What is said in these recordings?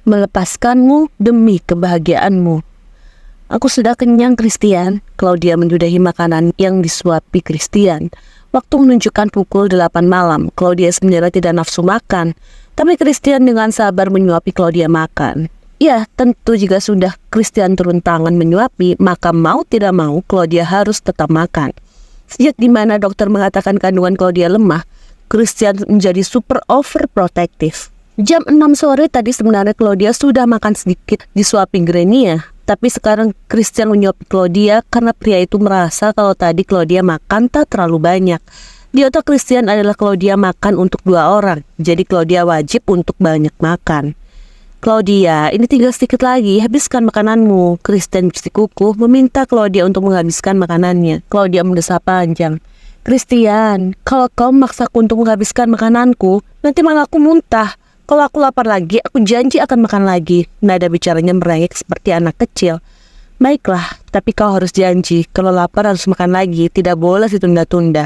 melepaskanmu demi kebahagiaanmu. Aku sudah kenyang, Christian. Claudia menyudahi makanan yang disuapi Christian. Waktu menunjukkan pukul 8 malam. Claudia sebenarnya tidak nafsu makan, tapi Christian dengan sabar menyuapi Claudia makan. Ya, tentu jika sudah Christian turun tangan menyuapi, maka mau tidak mau Claudia harus tetap makan. Sejak dimana dokter mengatakan kandungan Claudia lemah, Christian menjadi super overprotective. Jam 6 sore tadi sebenarnya Claudia sudah makan sedikit disuapi Grania. Tapi sekarang Christian menyuapi Claudia karena pria itu merasa kalau tadi Claudia makan tak terlalu banyak. Di otak Christian adalah Claudia makan untuk 2 orang, jadi Claudia wajib untuk banyak makan. Claudia, ini tinggal sedikit lagi, habiskan makananmu. Christian bersikukuh meminta Claudia untuk menghabiskan makanannya. Claudia mendesah panjang. Christian, kalau kau memaksaku untuk menghabiskan makananku, nanti malah aku muntah. Kalau aku lapar lagi, aku janji akan makan lagi. Nada bicaranya merengek seperti anak kecil. Baiklah, tapi kau harus janji. Kalau lapar harus makan lagi, tidak boleh ditunda-tunda.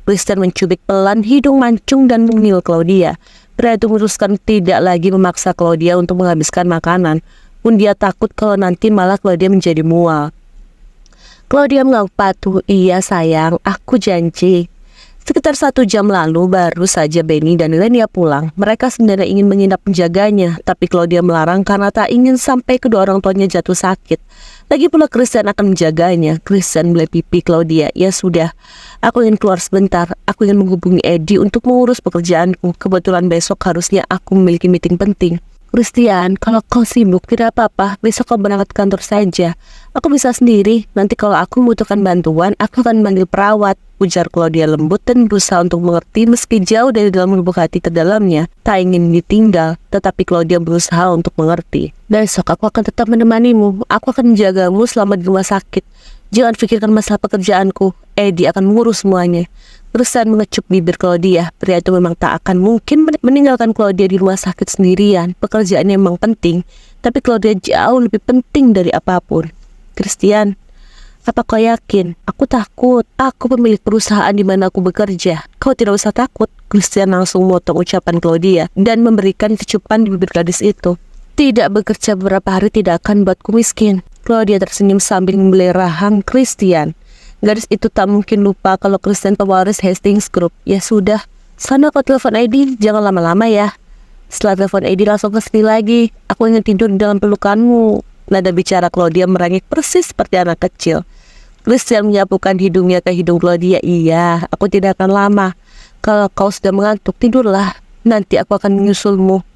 Christian mencubit pelan hidung mancung dan mengil Claudia. Pria itu memutuskan tidak lagi memaksa Claudia untuk menghabiskan makanan. Pun dia takut kalau nanti malah Claudia menjadi mual. Claudia mengangguk patuh. Iya sayang, aku janji. Sekitar 1 jam lalu baru saja Benny dan Lenia pulang. Mereka sebenarnya ingin menginap menjaganya, tapi Claudia melarang karena tak ingin sampai kedua orang tuanya jatuh sakit. Lagi pula Christian akan menjaganya. Christian mulai pipi Claudia. Ya sudah, aku ingin keluar sebentar. Aku ingin menghubungi Eddie untuk mengurus pekerjaanku. Kebetulan besok harusnya aku memiliki meeting penting. Christian, kalau kau sibuk tidak apa-apa, besok kau berangkat ke kantor saja. Aku bisa sendiri. Nanti kalau aku membutuhkan bantuan, aku akan manggil perawat. Ujar Claudia lembut dan berusaha untuk mengerti meski jauh dari dalam lubuk hati terdalamnya. Tak ingin ditinggal, tetapi Claudia berusaha untuk mengerti. Besok aku akan tetap menemanimu. Aku akan menjagamu selama di rumah sakit. Jangan pikirkan masalah pekerjaanku. Eddie akan mengurus semuanya. Christian mengecup bibir Claudia. Pria itu memang tak akan mungkin meninggalkan Claudia di rumah sakit sendirian. Pekerjaannya memang penting, tapi Claudia jauh lebih penting dari apapun. Christian, apa kau yakin? Aku takut. Aku pemilik perusahaan di mana aku bekerja. Kau tidak usah takut. Christian langsung memotong ucapan Claudia dan memberikan kecupan di bibir gadis itu. Tidak bekerja beberapa hari tidak akan buatku miskin. Claudia tersenyum sambil membeli rahang Christian. Gadis itu tak mungkin lupa kalau Christian pewaris Hastings Group. Ya sudah, sana kau telepon Eddie, jangan lama-lama ya. Setelah telepon Eddie langsung ke sini lagi. Aku ingin tidur di dalam pelukanmu. Nada bicara Claudia merengek persis seperti anak kecil. Christian menyapukan hidungnya ke hidung Claudia. Iya, aku tidak akan lama. Kalau kau sudah mengantuk, tidurlah. Nanti aku akan menyusulmu.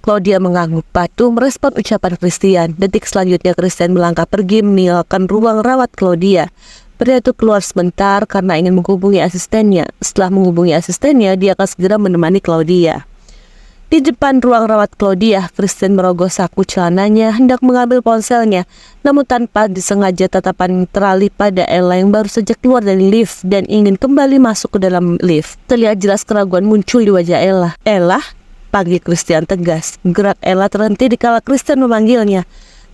Claudia mengangguk patuh merespon ucapan Christian. Detik selanjutnya Christian melangkah pergi meninggalkan ruang rawat Claudia. Pria itu keluar sebentar karena ingin menghubungi asistennya. Setelah menghubungi asistennya, dia akan segera menemani Claudia. Di depan ruang rawat Claudia, Christian merogoh saku celananya hendak mengambil ponselnya. Namun tanpa disengaja tatapan teralih pada Ella yang baru saja keluar dari lift dan ingin kembali masuk ke dalam lift. Terlihat jelas keraguan muncul di wajah Ella. Ella? Panggil Christian tegas. Gerak Ella terhenti dikala Christian memanggilnya.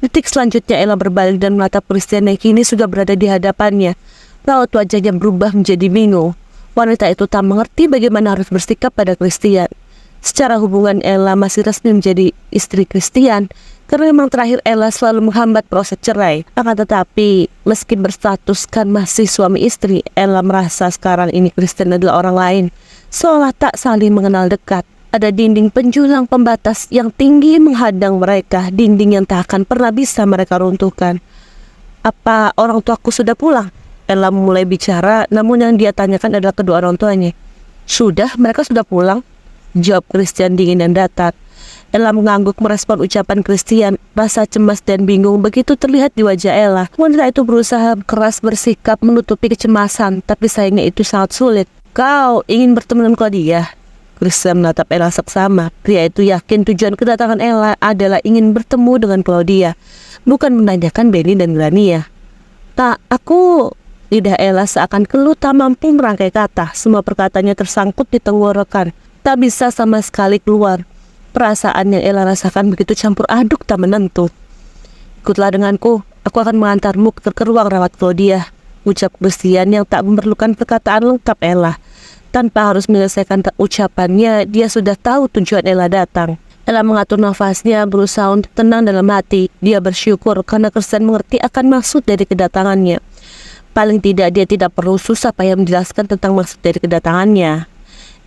Detik selanjutnya Ella berbalik dan menatap Christian yang kini sudah berada di hadapannya. Raut wajahnya berubah menjadi bingung. Wanita itu tak mengerti bagaimana harus bersikap pada Christian. Secara hubungan Ella masih resmi menjadi istri Christian karena memang terakhir Ella selalu menghambat proses cerai. Akan tetapi meski berstatuskan masih suami istri, Ella merasa sekarang ini Christian adalah orang lain, seolah tak saling mengenal dekat. Ada dinding penjulang pembatas yang tinggi menghadang mereka, dinding yang tak akan pernah bisa mereka runtuhkan. Apa orang tuaku sudah pulang? Ella mulai bicara, namun yang dia tanyakan adalah kedua orang tuanya. Sudah, mereka sudah pulang, jawab Christian dingin dan datar. Ella mengangguk merespon ucapan Christian. Rasa cemas dan bingung begitu terlihat di wajah Ella. Wanita itu berusaha keras bersikap menutupi kecemasan, tapi sayangnya itu sangat sulit. Kau ingin bertemu dengan Claudia? Christian menatap Ella seksama. Pria itu yakin tujuan kedatangan Ella adalah ingin bertemu dengan Claudia, bukan menanyakan Benny dan Grania. Tak, aku... Lidah Ella seakan keluh tak mampu merangkai kata. Semua perkataannya tersangkut di tenggorokan. Tak bisa sama sekali keluar. Perasaan yang Ella rasakan begitu campur aduk tak menentu. Ikutlah denganku, aku akan mengantarmu ke ruang rawat Claudia, ucap Christian yang tak memerlukan perkataan lengkap Ella. Tanpa harus menyelesaikan ucapannya, dia sudah tahu tujuan Ella datang. Ella mengatur nafasnya, berusaha untuk tenang dalam hati. Dia bersyukur karena Christian mengerti akan maksud dari kedatangannya. Paling tidak dia tidak perlu susah payah menjelaskan tentang maksud dari kedatangannya.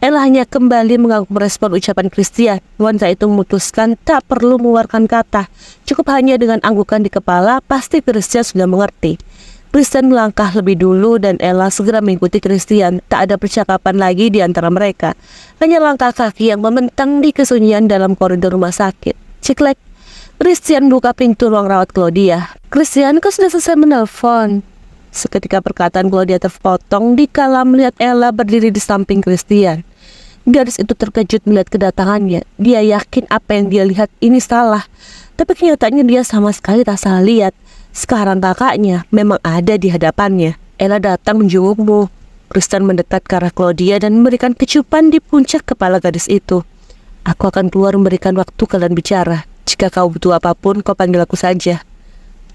Ella hanya kembali mengangguk merespon ucapan Christian. Wanita itu memutuskan tak perlu mengeluarkan kata. Cukup hanya dengan anggukan di kepala, pasti Christian sudah mengerti. Christian melangkah lebih dulu dan Ella segera mengikuti Christian. Tak ada percakapan lagi di antara mereka. Hanya langkah kaki yang membentang di kesunyian dalam koridor rumah sakit. Ciklek. Christian buka pintu ruang rawat Claudia. Christian, kau sudah selesai menelpon? Seketika perkataan Claudia terpotong dikala melihat Ella berdiri di samping Christian. Gadis itu terkejut melihat kedatangannya. Dia yakin apa yang dia lihat ini salah, tapi kenyataannya dia sama sekali tak salah lihat. Sekarang kakaknya memang ada di hadapannya. Ella datang menjengukmu. Christian mendekat ke arah Claudia dan memberikan kecupan di puncak kepala gadis itu. Aku akan keluar memberikan waktu kalian bicara. Jika kau butuh apapun, kau panggil aku saja.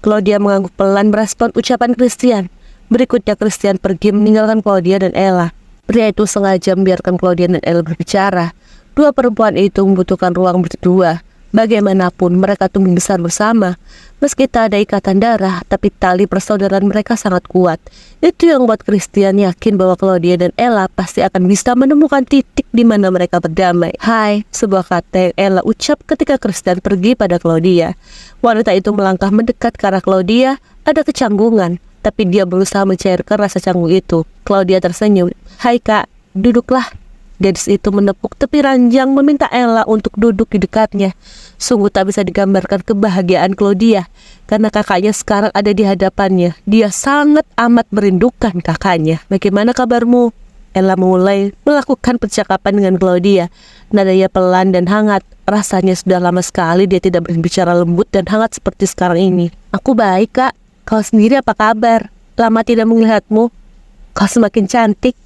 Claudia mengangguk pelan merespon ucapan Christian. Berikutnya Christian pergi meninggalkan Claudia dan Ella. Pria itu sengaja membiarkan Claudia dan Ella berbicara. Dua perempuan itu membutuhkan ruang berdua. Bagaimanapun mereka tumbuh besar bersama. Meski tak ada ikatan darah, tapi tali persaudaraan mereka sangat kuat. Itu yang membuat Christian yakin bahwa Claudia dan Ella pasti akan bisa menemukan titik di mana mereka berdamai. Hai, sebuah kata yang Ella ucap ketika Christian pergi pada Claudia. Wanita itu melangkah mendekat ke arah Claudia. Ada kecanggungan, tapi dia berusaha mencairkan rasa canggung itu. Claudia tersenyum. Hai kak, duduklah. Gadis itu menepuk tepi ranjang meminta Ella untuk duduk di dekatnya. Sungguh tak bisa digambarkan kebahagiaan Claudia karena kakaknya sekarang ada di hadapannya. Dia sangat amat merindukan kakaknya. Bagaimana kabarmu? Ella mulai melakukan percakapan dengan Claudia. Nadanya pelan dan hangat. Rasanya sudah lama sekali dia tidak berbicara lembut dan hangat seperti sekarang ini. Aku baik kak. Kau sendiri apa kabar? Lama tidak melihatmu. Kau semakin cantik,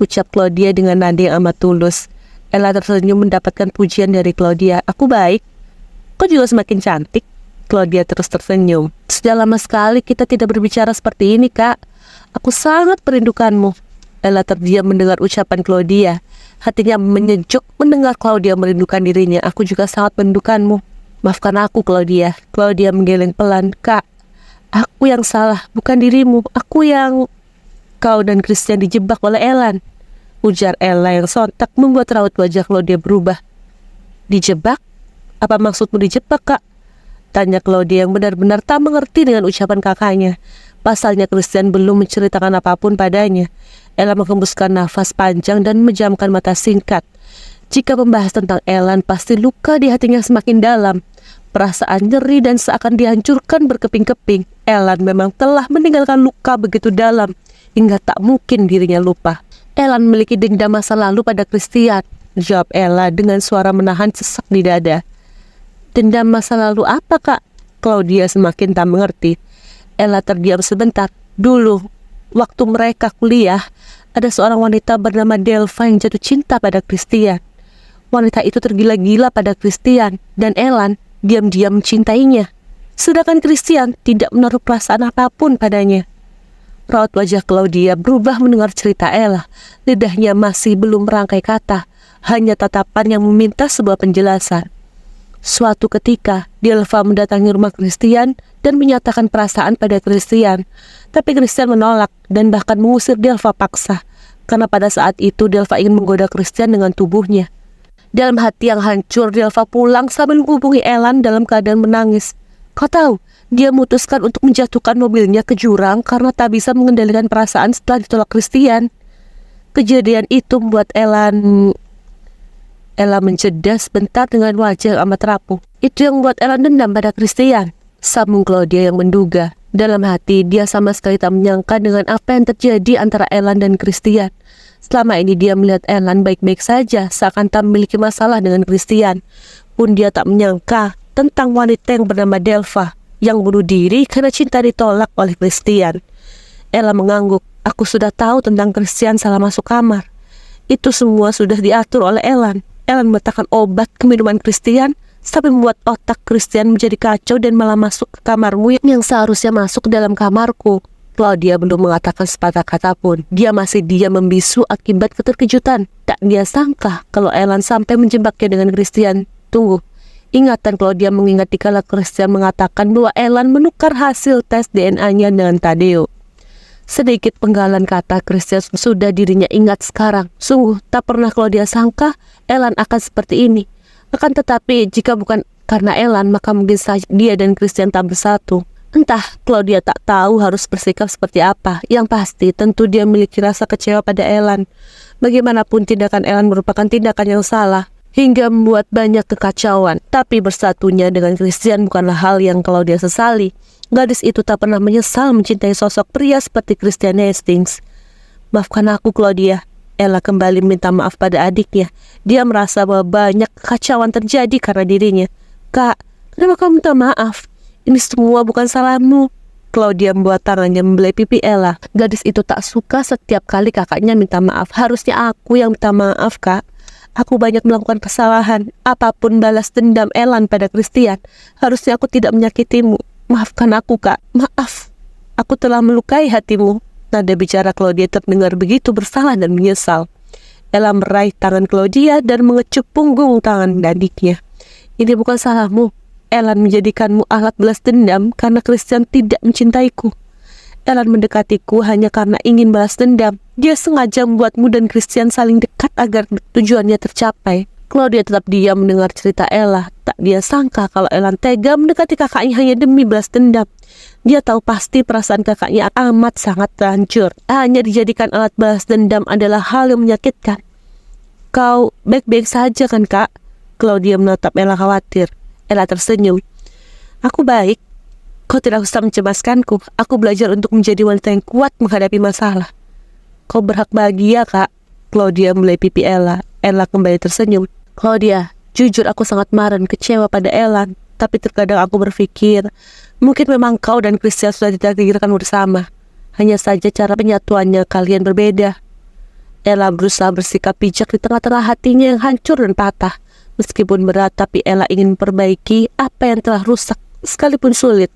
ucap Claudia dengan nada yang amat tulus. Ella tersenyum mendapatkan pujian dari Claudia. Aku baik. Kau juga semakin cantik. Claudia terus tersenyum. Sudah lama sekali kita tidak berbicara seperti ini, kak. Aku sangat merindukanmu. Ella terdiam mendengar ucapan Claudia. Hatinya menyejuk mendengar Claudia merindukan dirinya. Aku juga sangat merindukanmu. Maafkan aku, Claudia. Claudia menggeleng pelan. Kak, aku yang salah, bukan dirimu. Aku yang... Kau dan Christian dijebak oleh Elan, ujar Ella yang sontak membuat raut wajah Claudia berubah. Dijebak? Apa maksudmu dijebak, kak? Tanya Claudia yang benar-benar tak mengerti dengan ucapan kakaknya. Pasalnya Christian belum menceritakan apapun padanya. Ella menghembuskan nafas panjang dan menjamkan mata singkat. Jika membahas tentang Elan, pasti luka di hatinya semakin dalam. Perasaan nyeri dan seakan dihancurkan berkeping-keping. Elan memang telah meninggalkan luka begitu dalam hingga tak mungkin dirinya lupa. Elan memiliki dendam masa lalu pada Christian, jawab Ella dengan suara menahan sesak di dada. Dendam masa lalu apa, kak? Claudia semakin tak mengerti. Ella terdiam sebentar. Dulu, waktu mereka kuliah, ada seorang wanita bernama Delva yang jatuh cinta pada Christian. Wanita itu tergila-gila pada Christian dan Elan diam-diam mencintainya. Sedangkan Christian tidak menaruh perasaan apapun padanya. Raut wajah Claudia berubah mendengar cerita Ella. Lidahnya masih belum merangkai kata, hanya tatapan yang meminta sebuah penjelasan. Suatu ketika, Delva mendatangi rumah Christian dan menyatakan perasaan pada Christian. Tapi Christian menolak dan bahkan mengusir Delva paksa, karena pada saat itu Delva ingin menggoda Christian dengan tubuhnya. Dalam hati yang hancur, Delva pulang sambil menghubungi Elan dalam keadaan menangis. Kau tahu, dia memutuskan untuk menjatuhkan mobilnya ke jurang karena tak bisa mengendalikan perasaan setelah ditolak Christian. Kejadian itu membuat Ella menjeda sebentar dengan wajah yang amat rapuh. Itu yang membuat Ella dendam pada Christian, sambung Claudia yang menduga. Dalam hati, dia sama sekali tak menyangka dengan apa yang terjadi antara Elan dan Christian. Selama ini dia melihat Elan baik-baik saja, seakan tak memiliki masalah dengan Christian. Pun dia tak menyangka tentang wanita yang bernama Delva yang bunuh diri karena cinta ditolak oleh Christian. Ella mengangguk. Aku sudah tahu tentang Christian salah masuk kamar. Itu semua sudah diatur oleh Elan. Elan meletakkan obat ke minuman Christian sampai membuat otak Christian menjadi kacau dan malah masuk ke kamarmu yang seharusnya masuk ke dalam kamarku. Claudia belum mengatakan sepatah kata pun. Dia masih diam membisu akibat keterkejutan. Tak dia sangka kalau Elan sampai menjebaknya dengan Christian. tunggu. Ingatan Claudia mengingat dikala Christian mengatakan bahwa Elan menukar hasil tes DNA-nya dengan Tadeo. Sedikit penggalan kata Christian sudah dirinya ingat sekarang. Sungguh tak pernah Claudia sangka Elan akan seperti ini. Akan tetapi jika bukan karena Elan, maka mungkin saja dia dan Christian tak bersatu. Entah, Claudia tak tahu harus bersikap seperti apa. Yang pasti tentu dia memiliki rasa kecewa pada Elan. Bagaimanapun tindakan Elan merupakan tindakan yang salah hingga membuat banyak kekacauan. Tapi bersatunya dengan Christian bukanlah hal yang Claudia sesali. Gadis itu tak pernah menyesal mencintai sosok pria seperti Christian Hastings. Maafkan aku, Claudia. Ella kembali minta maaf pada adiknya. Dia merasa bahwa banyak kekacauan terjadi karena dirinya. Kak, kenapa kamu minta maaf? Ini semua bukan salahmu. Claudia membuat tangannya membelai pipi Ella. Gadis itu tak suka setiap kali kakaknya minta maaf. Harusnya aku yang minta maaf, Kak. Aku banyak melakukan kesalahan. Apapun balas dendam Elan pada Christian. Harusnya aku tidak menyakitimu. Maafkan aku, Kak. Maaf. Aku telah melukai hatimu. Nada bicara Claudia terdengar begitu bersalah dan menyesal. Ella meraih tangan Claudia dan mengecup punggung tangan adiknya. Ini bukan salahmu. Elan menjadikanmu alat balas dendam karena Christian tidak mencintaiku. Elan mendekatiku hanya karena ingin balas dendam. Dia sengaja membuatmu dan Christian saling dekat agar tujuannya tercapai. Claudia tetap diam mendengar cerita Ella. Tak dia sangka kalau Elan tega mendekati kakaknya hanya demi balas dendam. Dia tahu pasti perasaan kakaknya amat sangat terhancur. Hanya dijadikan alat balas dendam adalah hal yang menyakitkan. Kau baik-baik saja kan, Kak? Claudia menatap Ella khawatir. Ella tersenyum. Aku baik. Kau tidak usah mencemaskanku. Aku belajar untuk menjadi wanita yang kuat menghadapi masalah. Kau berhak bahagia, Kak. Claudia mulai pipi Ella. Ella kembali tersenyum. Claudia, jujur aku sangat marah dan kecewa pada Elan. Tapi terkadang aku berpikir, mungkin memang kau dan Christian sudah ditakdirkan bersama. Hanya saja cara penyatuannya kalian berbeda. Ella berusaha bersikap bijak di tengah-tengah hatinya yang hancur dan patah. Meskipun berat, tapi Ella ingin memperbaiki apa yang telah rusak, sekalipun sulit.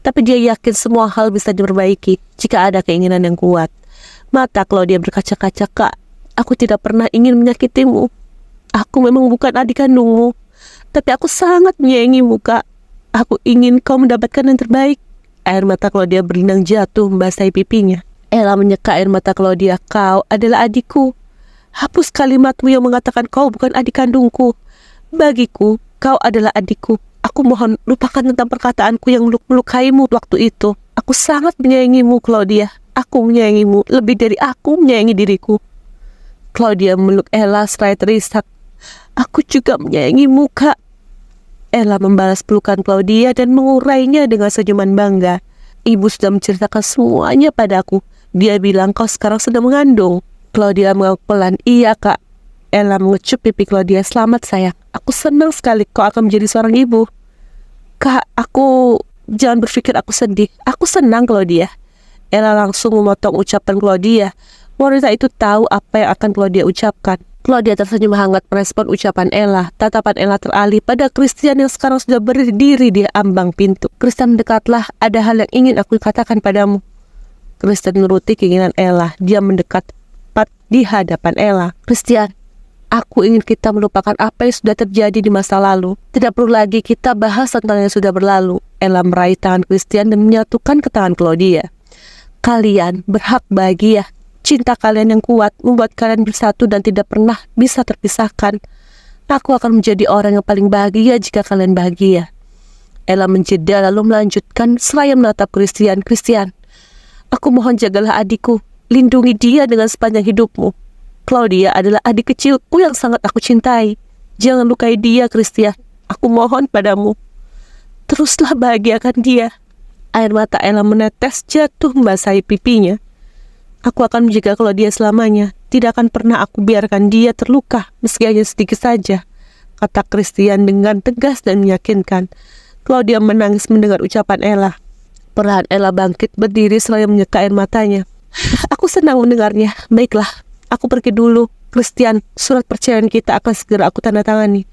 Tapi dia yakin semua hal bisa diperbaiki jika ada keinginan yang kuat. Mata Claudia berkaca-kaca. Kak, aku tidak pernah ingin menyakitimu. Aku memang bukan adik kandungmu, tapi aku sangat menyayangimu, Kak. Aku ingin kau mendapatkan yang terbaik. Air mata Claudia berlinang jatuh membasahi pipinya. Ella menyeka air mata Claudia. Kau adalah adikku. Hapus kalimatmu yang mengatakan kau bukan adik kandungku. Bagiku, kau adalah adikku. Aku mohon lupakan tentang perkataanku yang melukaimu waktu itu. Aku sangat menyayangimu, Claudia. Aku menyayangimu lebih dari aku menyayangi diriku. Claudia memeluk Ella seraya terisak. Aku juga menyayangimu, Kak. Ella membalas pelukan Claudia dan mengurainya dengan senyuman bangga. Ibu sudah menceritakan semuanya padaku. Dia bilang kau sekarang sedang mengandung. Claudia mengangguk pelan. Iya, Kak. Ella mengecup pipi Claudia. Selamat, sayang. Aku senang sekali kau akan menjadi seorang ibu. Kak, jangan berpikir aku sedih. Aku senang, Claudia. Ella langsung memotong ucapan Claudia. Wanita itu tahu apa yang akan Claudia ucapkan. Claudia tersenyum hangat merespon ucapan Ella. Tatapan Ella teralih pada Christian yang sekarang sudah berdiri di ambang pintu. Christian, mendekatlah. Ada hal yang ingin aku katakan padamu. Christian menuruti keinginan Ella. Dia mendekat tepat di hadapan Ella. Christian, aku ingin kita melupakan apa yang sudah terjadi di masa lalu. Tidak perlu lagi kita bahas tentang yang sudah berlalu. Ella meraih tangan Christian dan menyatukan ke tangan Claudia. Kalian berhak bahagia. Cinta kalian yang kuat membuat kalian bersatu dan tidak pernah bisa terpisahkan. Aku akan menjadi orang yang paling bahagia jika kalian bahagia. Ella menjeda lalu melanjutkan seraya menatap Christian. Christian, aku mohon jagalah adikku. Lindungi dia dengan sepanjang hidupmu. Claudia adalah adik kecilku yang sangat aku cintai. Jangan lukai dia, Christian. Aku mohon padamu. Teruslah bahagiakan dia. Air mata Ella menetes jatuh membasahi pipinya. Aku akan menjaga Claudia selamanya. Tidak akan pernah aku biarkan dia terluka, meski hanya sedikit saja, kata Christian dengan tegas dan meyakinkan. Claudia menangis mendengar ucapan Ella. Perlahan Ella bangkit berdiri seraya menyeka air matanya. Aku senang mendengarnya. Baiklah, aku pergi dulu. Christian, surat perceraian kita akan segera aku tanda tangani.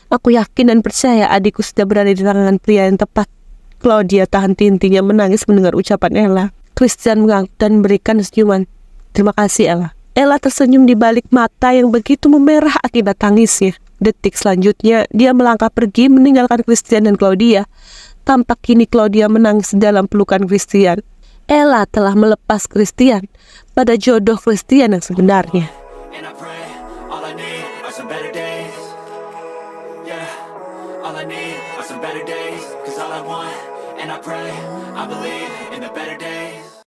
Aku yakin dan percaya adikku sudah berada di tangan pria yang tepat. Claudia tahan tintinya menangis mendengar ucapan Ella. Christian mengangguk dan memberikan senyuman. Terima kasih, Ella. Ella tersenyum di balik mata yang begitu memerah akibat tangisnya. Detik selanjutnya, dia melangkah pergi meninggalkan Christian dan Claudia. Tampak kini Claudia menangis dalam pelukan Christian. Ella telah melepas Christian pada jodoh Christian yang sebenarnya. And I pray, all I need are some better days. Yeah, all I need are some better days. 'Cause all I want, and I pray, I believe in the better days.